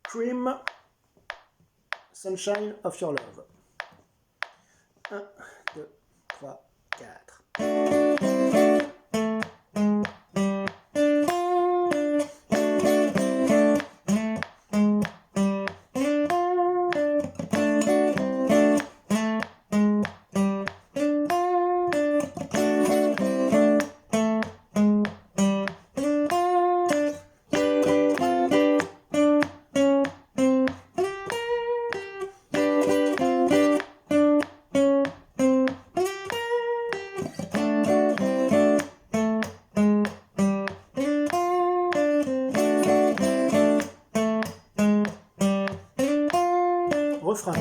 Cream, Sunshine of Your Love. 1, 2, 3, 4. Refrain.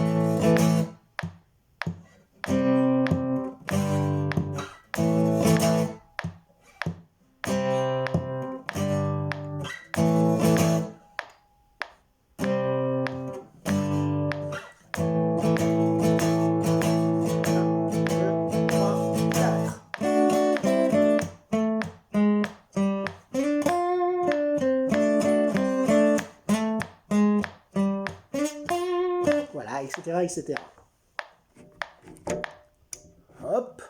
Voilà, etc., etc. Hop.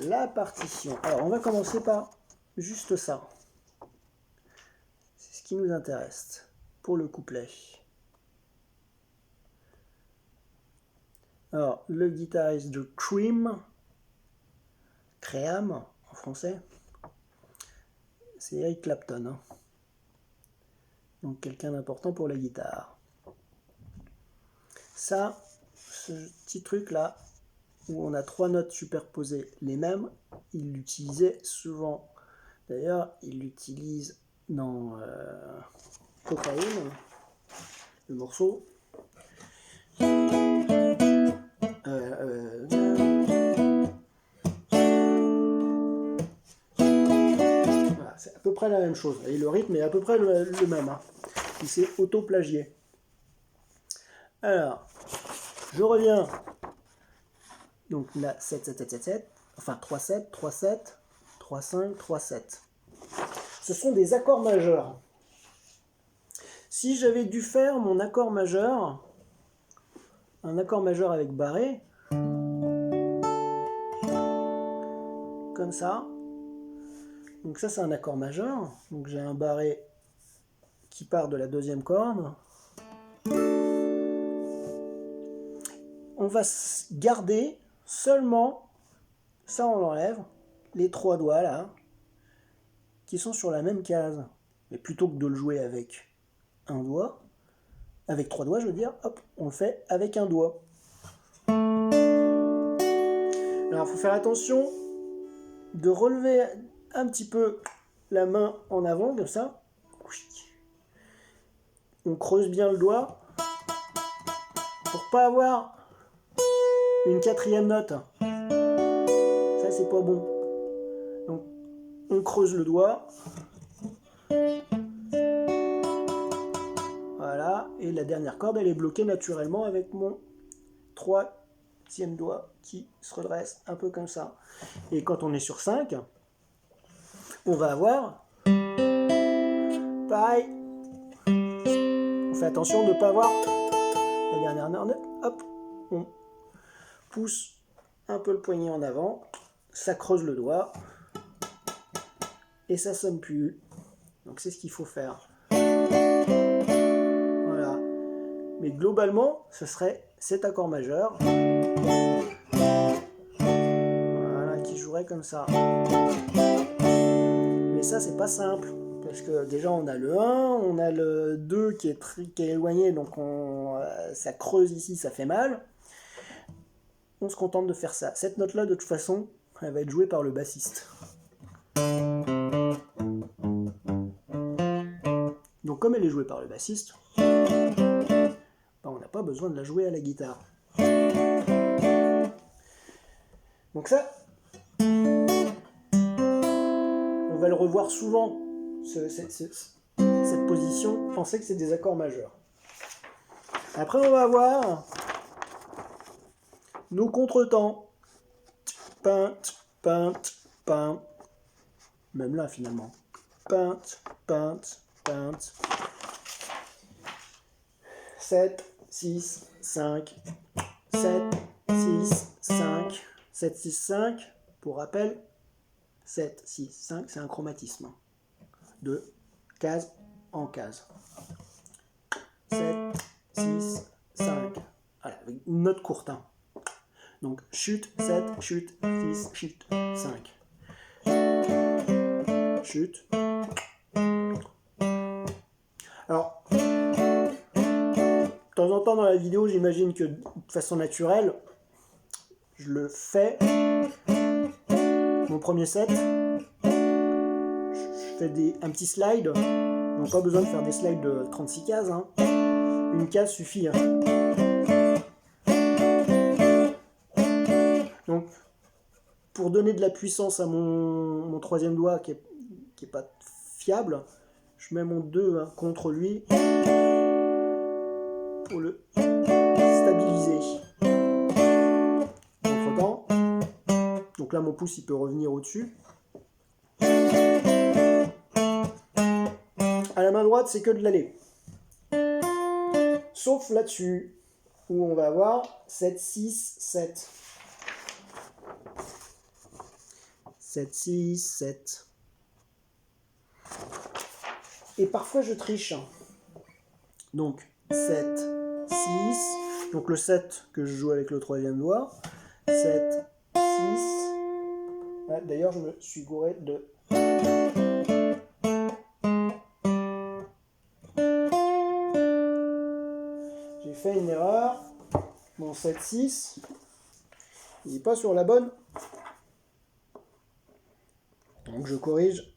La partition. Alors, on va commencer par juste ça. C'est ce qui nous intéresse pour le couplet. Alors, le guitariste de Cream, Cream en français, c'est Eric Clapton. Hein. Donc, quelqu'un d'important pour la guitare. Ça, ce petit truc là, où on a 3 notes superposées les mêmes, il l'utilisait souvent. D'ailleurs, il l'utilise dans Cocaïne, le morceau. Voilà, c'est à peu près la même chose. Et le rythme est à peu près le même. Hein. Il s'est auto-plagié. Alors, je reviens. Donc là, 7, 7, 7, 7, 7. Enfin, 3, 7, 3, 7, 3, 5, 3, 7. Ce sont des accords majeurs. Si j'avais dû faire mon accord majeur, un accord majeur avec barré, comme ça. Donc ça, c'est un accord majeur. Donc j'ai un barré qui part de la 2e corde. On va garder seulement, ça on l'enlève, les 3 doigts là, qui sont sur la même case. Mais plutôt que de le jouer avec un doigt, avec 3 doigts je veux dire, hop, on le fait avec un doigt. Alors il faut faire attention de relever un petit peu la main en avant, comme ça. On creuse bien le doigt pour pas avoir une 4e note. Ça, c'est pas bon. Donc, on creuse le doigt. Voilà. Et la dernière corde, elle est bloquée naturellement avec mon 3e doigt qui se redresse un peu comme ça. Et quand on est sur 5, on va avoir pareil. On fait attention de ne pas avoir la dernière note. Hop, on pousse un peu le poignet en avant, ça creuse le doigt et ça sonne plus. Donc c'est ce qu'il faut faire. Voilà. Mais globalement, ce serait cet accord majeur. Voilà, qui jouerait comme ça. Mais ça, c'est pas simple. Parce que déjà, on a le 1, on a le 2 qui est éloigné, donc ça creuse ici, ça fait mal. On se contente de faire ça. Cette note-là, de toute façon, elle va être jouée par le bassiste. Donc comme elle est jouée par le bassiste, ben, on n'a pas besoin de la jouer à la guitare. Donc ça, on va le revoir souvent, cette position, penser que c'est des accords majeurs. Après, on va avoir nos contretemps. Peinte, peinte, peinte. Même là, finalement. Peinte, peinte, peinte. 7, 6, 5, 7, 6, 5, 7, 6, 5. Pour rappel, 7, 6, 5, c'est un chromatisme. De case en case. 7, 6, 5. Voilà, avec une note courte. Hein. Donc, chute, 7, chute, 6, chute, 5. Chute. Alors, de temps en temps dans la vidéo, j'imagine que de façon naturelle, je le fais. Mon premier set, je fais un petit slide. On n'a pas besoin de faire des slides de 36 cases. Hein. Une case suffit. Hein. Donc, pour donner de la puissance à mon troisième doigt qui est pas fiable, je mets mon 2 hein, contre lui pour le stabiliser. Entre-temps, donc là mon pouce il peut revenir au-dessus. À la main droite, c'est que de l'aller. Sauf là-dessus, où on va avoir 7, 6, 7. 7, 6, 7. Et parfois je triche. Donc 7, 6. Donc le 7 que je joue avec le troisième doigt. 7, 6. Ah, d'ailleurs, je me suis gouré de... J'ai fait une erreur. Mon 7, 6. Il n'est pas sur la bonne. Donc je corrige.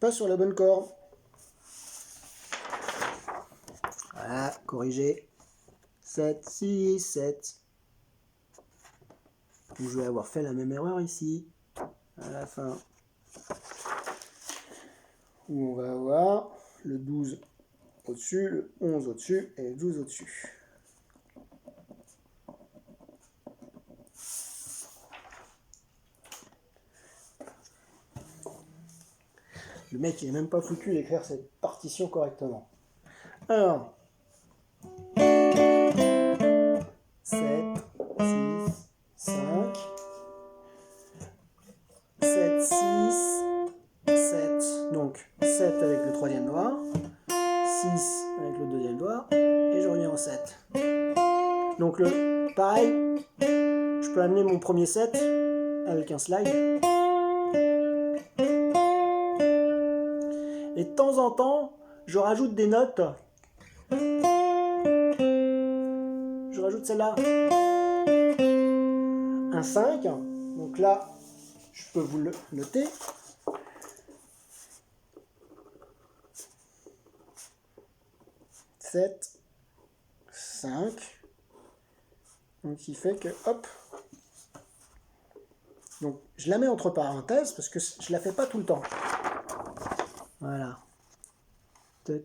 Pas sur la bonne corde. Voilà, corriger. 7, 6, 7. Donc je vais avoir fait la même erreur ici. À la fin. Où on va avoir le 12 au-dessus, le 11 au-dessus et le 12 au-dessus. Le mec, il n'est même pas foutu d'écrire cette partition correctement. Alors, 7, 6, 5, 7, 6, 7. Donc, 7 avec le troisième doigt, 6 avec le deuxième doigt, et je reviens au 7. Donc, pareil, je peux amener mon premier 7 avec un slide. Et de temps en temps, je rajoute des notes. Je rajoute celle-là. Un 5. Donc là, je peux vous le noter. « 7, 5. » Donc, qui fait que, hop. Donc, je la mets entre parenthèses parce que je la fais pas tout le temps. Voilà. Le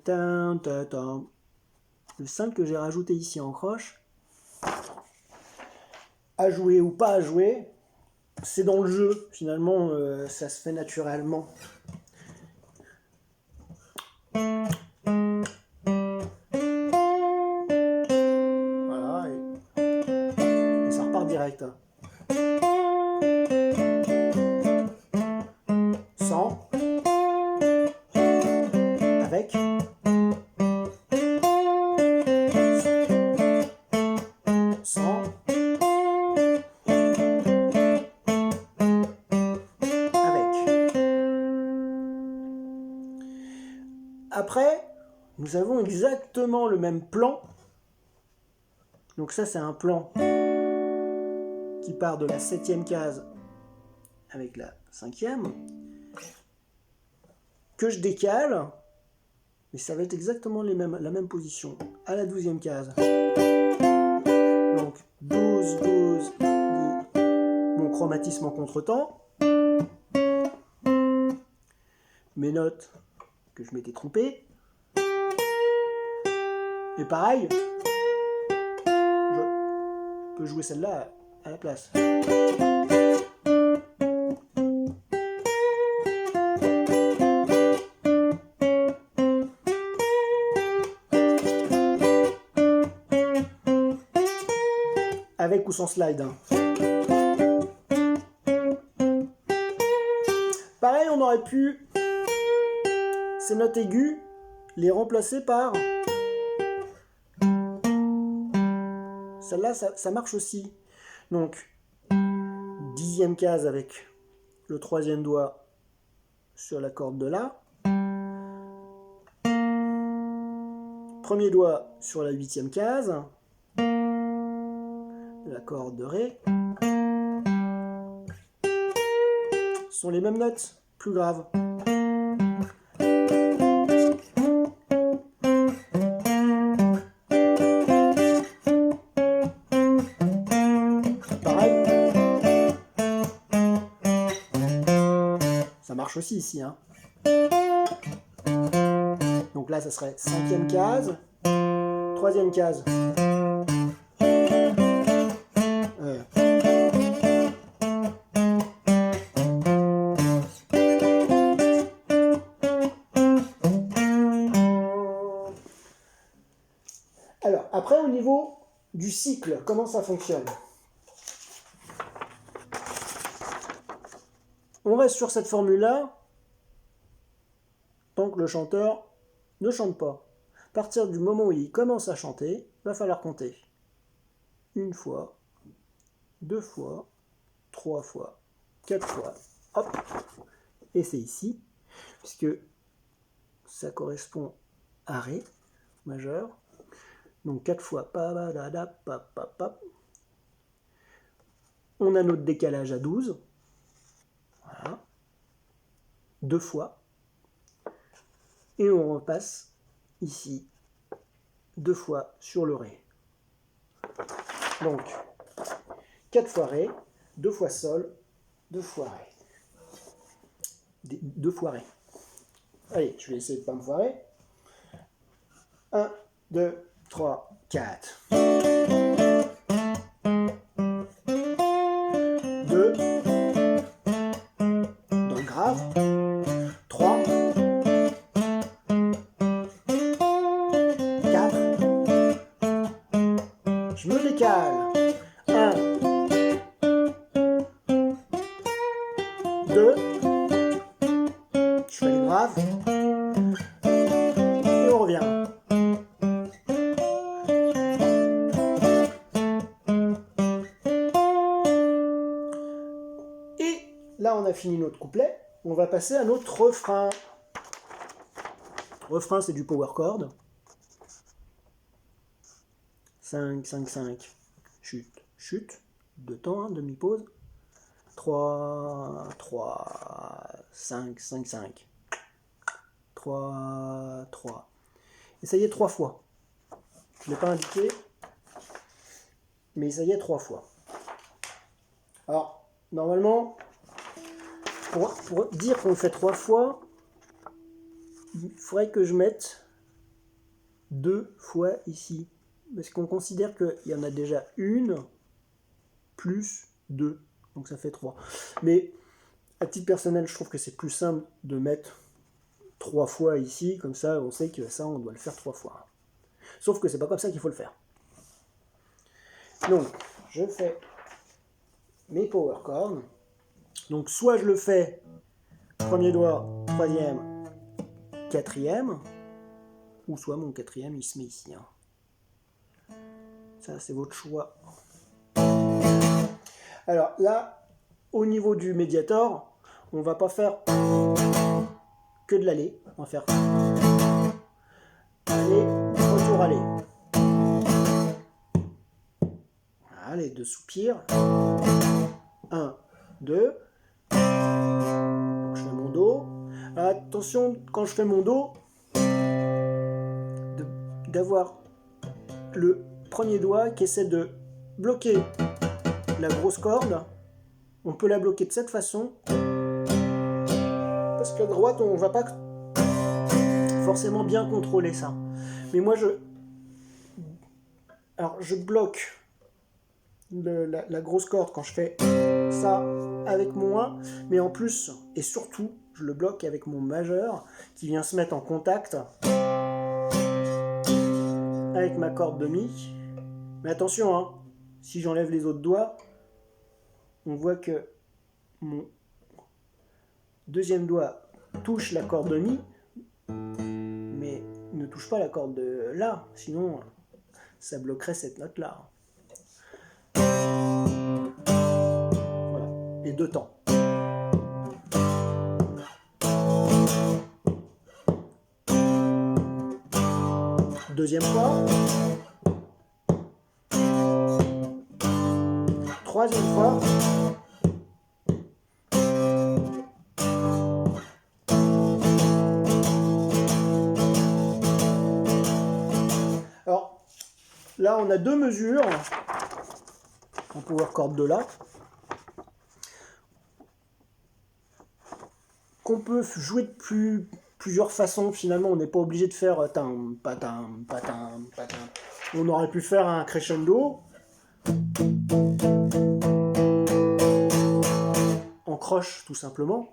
5 que j'ai rajouté ici en croche, à jouer ou pas à jouer, c'est dans le jeu. Finalement, ça se fait naturellement. Voilà. Et ça repart direct. 100. Avec. 100. Après, nous avons exactement le même plan. Donc ça, c'est un plan qui part de la 7e case avec la 5e, que je décale, mais ça va être exactement la même position à la 12e case. Donc 12, 12, mon chromatisme en contretemps, mes notes que je m'étais trompé, et pareil, je peux jouer celle-là à la place. avec ou sans slide. Hein. Pareil, on aurait pu ces notes aiguës les remplacer par celle-là, ça marche aussi. Donc 10e case avec le 3e doigt sur la corde de La. Premier doigt sur la 8e case, la corde de Ré. Ce sont les mêmes notes, plus graves. Pareil. Ça marche aussi ici. Hein. Donc là, ça serait 5e case, 3e case. Alors, après, au niveau du cycle, comment ça fonctionne? On reste sur cette formule-là tant que le chanteur ne chante pas. À partir du moment où il commence à chanter, il va falloir compter. 1 fois, 2 fois, 3 fois, 4 fois, hop, et c'est ici, puisque ça correspond à Ré majeur. Donc 4 fois, on a notre décalage à 12, voilà, 2 fois, et on repasse ici 2 fois sur le Ré. Donc 4 fois Ré, 2 fois Sol, 2 fois Ré. 2 fois Ré. Allez, je vais essayer de ne pas me foirer. 1, 2, 3, 4. 2 dans le grave. 3. 4. Je me décale. 1. 2. Je fais le grave. Et on revient. Là, on a fini notre couplet. On va passer à notre refrain. Refrain, c'est du power chord. 5, 5, 5. Chute, chute. 2 temps, hein, demi-pause. 3, 3, 5, 5, 5. 3, 3. Essayez 3 fois. Je ne l'ai pas indiqué, mais essayez 3 fois. Alors, normalement, pour dire qu'on le fait 3 fois, il faudrait que je mette 2 fois ici. Parce qu'on considère qu'il y en a déjà une plus 2. Donc ça fait 3. Mais à titre personnel, je trouve que c'est plus simple de mettre 3 fois ici. Comme ça, on sait que ça, on doit le faire 3 fois. Sauf que c'est pas comme ça qu'il faut le faire. Donc, je fais mes power chords. Donc soit je le fais premier doigt, 3e, 4e, ou soit mon 4e il se met ici. Hein. Ça c'est votre choix. Alors là, au niveau du médiator, on va pas faire que de l'aller. On va faire aller, retour aller. Voilà, les 2 soupirs. 1, 2. Je fais mon Do. Attention, quand je fais mon Do, d'avoir le premier doigt qui essaie de bloquer la grosse corde. On peut la bloquer de cette façon. Parce qu'à droite, on ne va pas forcément bien contrôler ça. Mais moi, je bloque la grosse corde quand je fais ça avec mon 1, mais en plus et surtout je le bloque avec mon majeur qui vient se mettre en contact avec ma corde de Mi. Mais attention, hein, si j'enlève les autres doigts, on voit que mon deuxième doigt touche la corde de Mi, mais ne touche pas la corde de La, sinon ça bloquerait cette note-là. Voilà, et deux temps. Deuxième fois. Troisième fois. Alors, là, on a deux mesures en power chord de La qu'on peut jouer de plusieurs façons. Finalement, on n'est pas obligé de faire tam, patam, patam, patam. On aurait pu faire un crescendo en croche, tout simplement.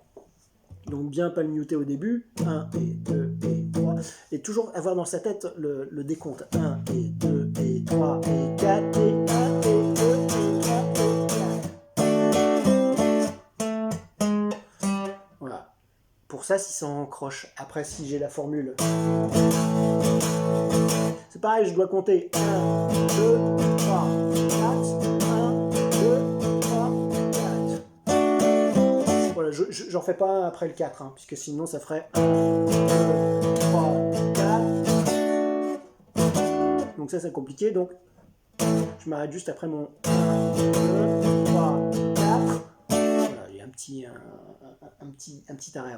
Donc bien palmuter au début. 1 et 2 et 3. Et toujours avoir dans sa tête le décompte. 1 et 2 et 3 et 4 et 1 et 2 et 3 et 4. Voilà. Pour ça, si c'est en croche. Après, si j'ai la formule. C'est pareil, je dois compter 1, 2, 3, 4. 1, 2, 3, 4. Voilà, j'en fais pas un après le 4, hein, puisque sinon ça ferait 1, 2, 3, 4. Donc ça c'est compliqué, donc je m'arrête juste après mon 1, 2, 3, 4. Voilà, il y a un petit arrêt.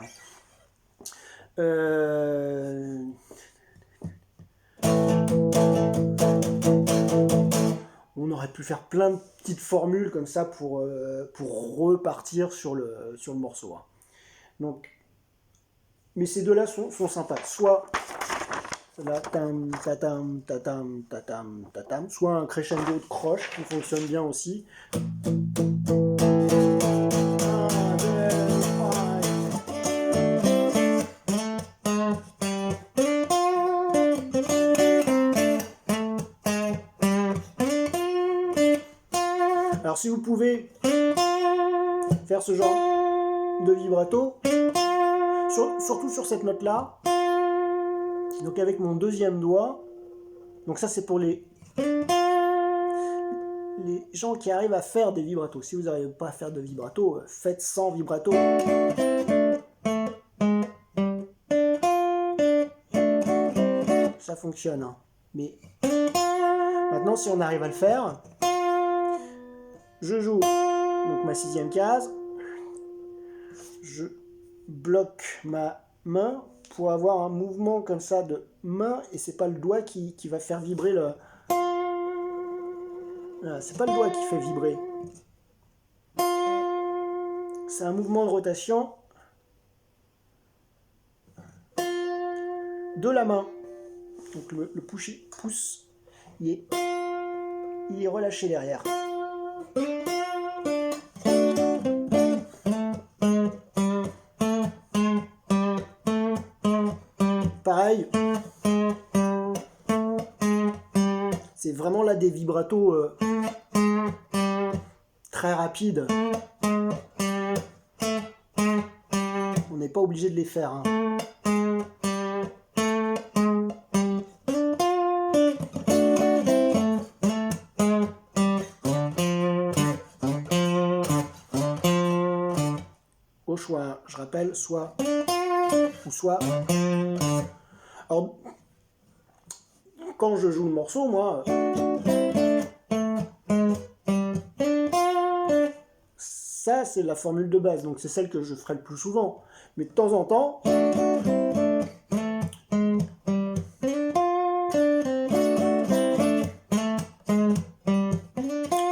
On aurait pu faire plein de petites formules comme ça pour repartir sur le morceau. Hein. Donc, mais ces deux-là sont sympas. Soit là, tam, tatam, tatam, tatam, tatam, soit un crescendo de croche qui fonctionne bien aussi. Alors si vous pouvez faire ce genre de vibrato, surtout sur cette note-là, donc avec mon deuxième doigt, donc ça c'est pour les gens qui arrivent à faire des vibratos. Si vous n'arrivez pas à faire de vibrato, faites sans vibrato. Ça fonctionne, hein. Mais maintenant si on arrive à le faire, je joue donc ma sixième case, je bloque ma main pour avoir un mouvement comme ça de main et c'est pas le doigt qui va faire vibrer le... Voilà, c'est pas le doigt qui fait vibrer. C'est un mouvement de rotation de la main. Donc le pouce, il est relâché derrière. Pareil, c'est vraiment là des vibratos très rapides. On n'est pas obligé de les faire. Hein. Au choix, je rappelle, soit ou soit. Alors, quand je joue le morceau, moi, ça c'est la formule de base, donc c'est celle que je ferai le plus souvent. Mais de temps en temps,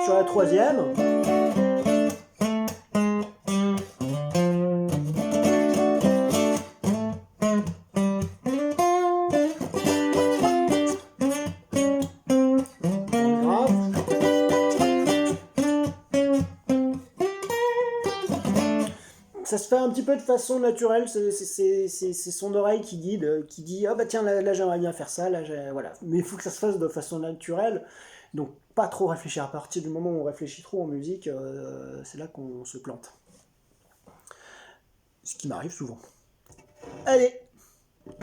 sur la troisième, ça se fait un petit peu de façon naturelle, c'est son oreille qui guide, qui dit « Ah bah tiens, là j'aimerais bien faire ça, voilà. » Mais il faut que ça se fasse de façon naturelle. Donc pas trop réfléchir. À partir du moment où on réfléchit trop en musique, c'est là qu'on se plante. Ce qui m'arrive souvent. Allez,